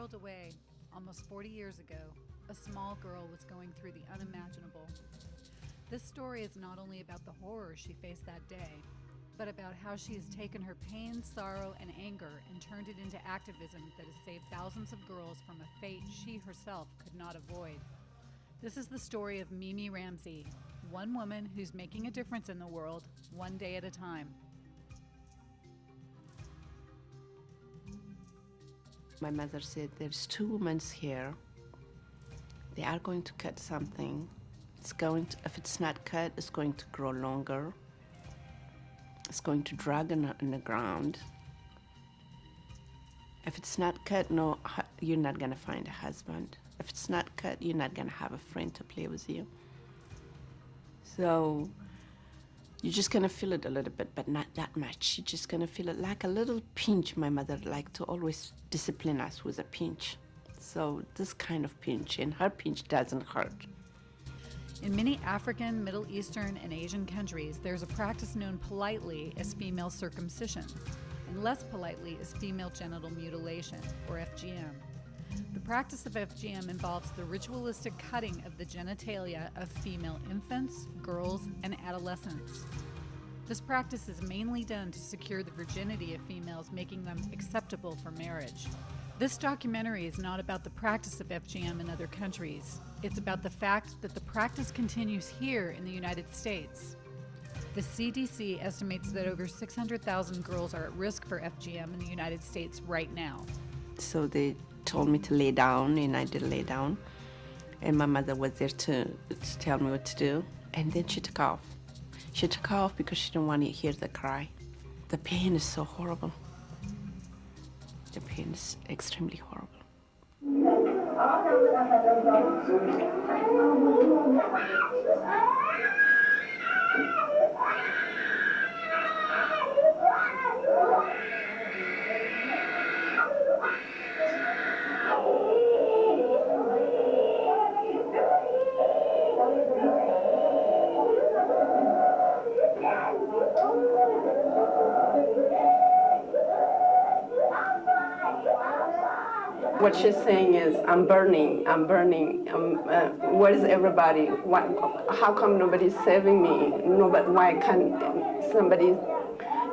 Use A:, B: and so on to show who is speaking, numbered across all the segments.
A: miles away, almost 40 years ago, a small girl was going through the unimaginable. This story is not only about the horror she faced that day, but about how she has taken her pain, sorrow, and anger and turned it into activism that has saved thousands of girls from a fate she herself could not avoid. This is the story of Mimi Ramsey, one woman who's making a difference in the world, one day at a time.
B: My mother said, there's 2 women here. They are going to cut something. If it's not cut, it's going to grow longer. It's going to drag in the ground. If it's not cut, no, you're not gonna find a husband. If it's not cut, you're not gonna have a friend to play with you. So you're just gonna feel it a little bit, but not that much. You're just gonna feel it like a little pinch. My mother liked to always discipline us with a pinch. So this kind of pinch, and her pinch doesn't hurt.
A: In many African, Middle Eastern, and Asian countries, there's a practice known politely as female circumcision, and less politely as female genital mutilation, or FGM. The practice of FGM involves the ritualistic cutting of the genitalia of female infants, girls, and adolescents. This practice is mainly done to secure the virginity of females, making them acceptable for marriage. This documentary is not about the practice of FGM in other countries. It's about the fact that the practice continues here in the United States. The CDC estimates that over 600,000 girls are at risk for FGM in the United States right now.
B: So they told me to lay down, and I did lay down. And my mother was there to tell me what to do. And then she took off. She took off because she didn't want to hear the cry. The pain is so horrible. The pain is extremely horrible.
C: What she's saying is, I'm burning. Where is everybody? How come nobody's saving me? Why can't somebody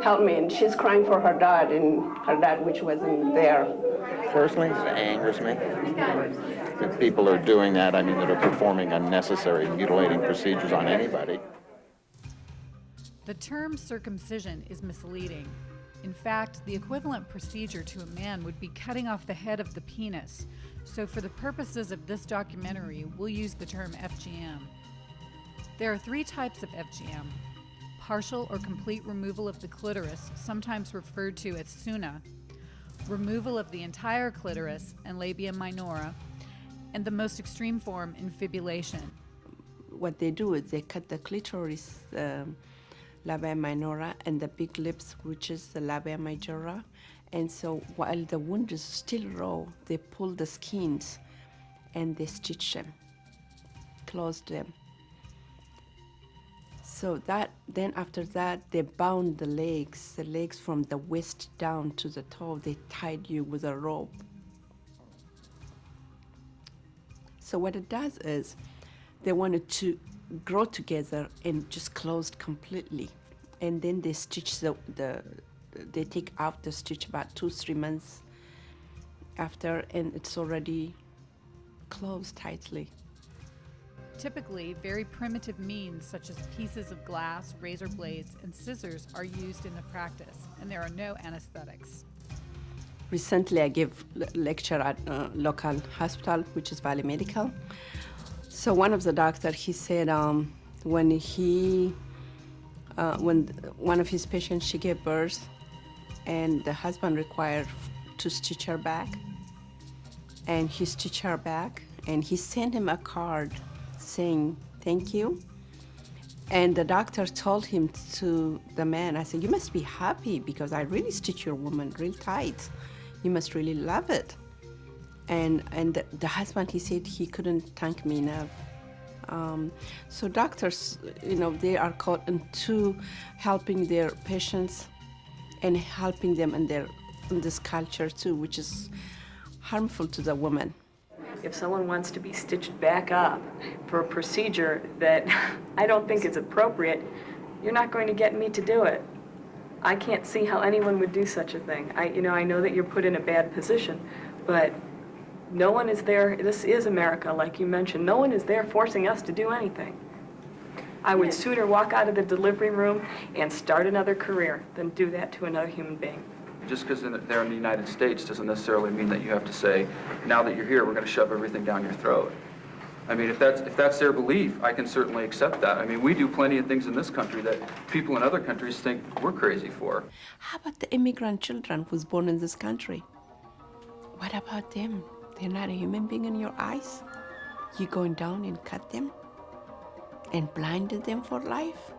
C: help me? And she's crying for her dad, and her dad, which wasn't there.
D: Personally, it angers me. If people are doing that, that are performing unnecessary mutilating procedures on anybody.
A: The term circumcision is misleading. In fact, the equivalent procedure to a man would be cutting off the head of the penis. So for the purposes of this documentary, we'll use the term FGM. There are 3 types of FGM: partial or complete removal of the clitoris, sometimes referred to as SUNA, removal of the entire clitoris and labia minora, and the most extreme form, infibulation.
B: What they do is they cut the clitoris, labia minora, and the big lips, which is the labia majora. And so while the wound is still raw, they pull the skins and they stitch them, close them. So then after that, they bound the legs from the waist down to the toe. They tied you with a rope. So what it does is they wanted to grow together and just closed completely. And then they stitch they take out the stitch about 2-3 months after, and it's already closed tightly.
A: Typically, very primitive means such as pieces of glass, razor blades, and scissors are used in the practice, and there are no anesthetics.
B: Recently, I gave a lecture at a local hospital, which is Valley Medical. So one of the doctors, he said when one of his patients, she gave birth, and the husband required to stitch her back, and he stitched her back, and he sent him a card saying thank you. And the doctor told him to the man, I said, you must be happy because I really stitched your woman real tight. You must really love it. And the husband, he said he couldn't thank me enough. So doctors, they are called into helping their patients and helping them in this culture too, which is harmful to the woman.
E: If someone wants to be stitched back up for a procedure that I don't think is appropriate, you're not going to get me to do it. I can't see how anyone would do such a thing. I know that you're put in a bad position, but no one is there. This is America, like you mentioned. No one is there forcing us to do anything. I would sooner walk out of the delivery room and start another career than do that to another human being.
F: Just because they're in the United States doesn't necessarily mean that you have to say, now that you're here, we're going to shove everything down your throat. I mean, if that's their belief, I can certainly accept that. I mean, we do plenty of things in this country that people in other countries think we're crazy for.
B: How about the immigrant children who's born in this country? What about them? They're not a human being in your eyes? You going down and cut them and blinded them for life?